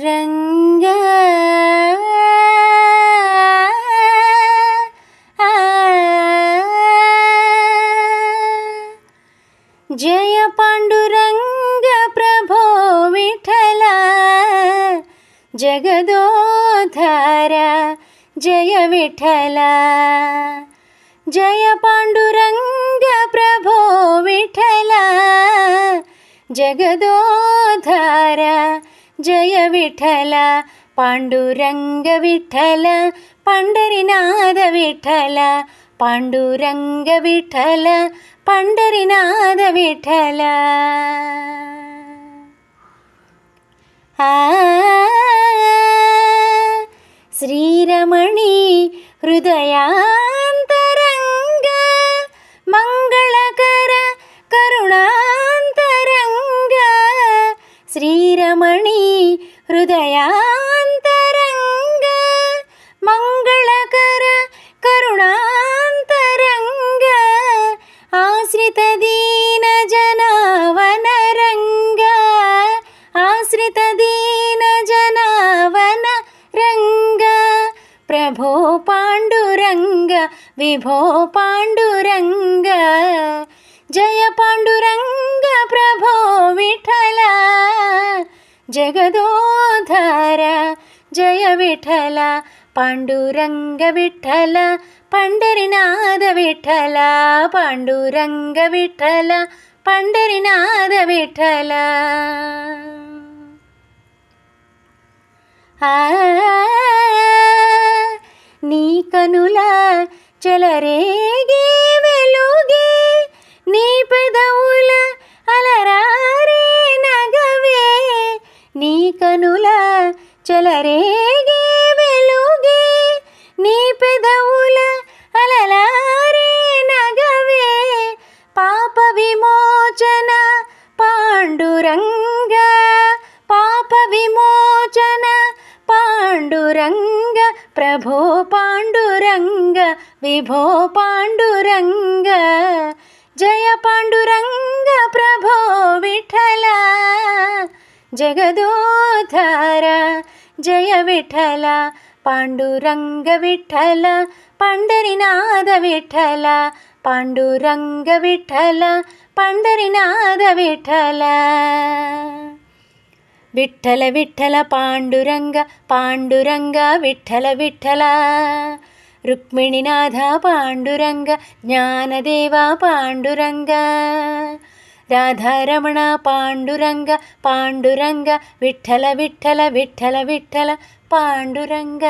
ರಂಗ जय पांडुरंग प्रभो विठला जगदोद्धार जय विठला जय पांडुरंग प्रभो विठला जगदोद्धार जय विठला पांडुरंग विठल पंढरीनाथ विठल पांडुरंग विठल पंढरीनाथ विठल श्रीरमणी हृदयांतरंग मंगलकर करुणांतरंग श्रीरमणी हृदयांतरंग मंगलकर करुणांतरंग आश्रित दीन जनावन रंग आश्रित दीन जनावन रंग प्रभो पांडुरंग विभो पांडुरंग जय पांडुरंग प्रभो विठला जगदोद्धार जय विठला पांडुरंग विठल पंढरीनाथ विठल पांडुरंग विठल पंढरीनाथ विठल నీ కనుల చెలరేగే వెలుగే నీ పెదవుల అలరారే నగవే నీ కనుల చెలరేగే వెలుగే నీ పెదవుల అలలారే నగవే పాప విమోచన పాండురంగ పాప విమోచన పాండురంగ ప్రభో పాండురంగ విభో పాండురంగ జయ పాండురంగ ప్రభో విఠల జగదోద్ధార జయ విఠల पांडुरंग विठल पंढरीनाथ विठल पांडुरंग विठल पंढरीनाथ विठल विठल विठल पांडुरंग पांडुरंग विठल विठल रुक्मिणीनाथ पांडुरंग ज्ञानदेव पांडुरंग राधारमण पांडुरंग पांडुरंग विठल विठल विठल विठल पांडुरंग।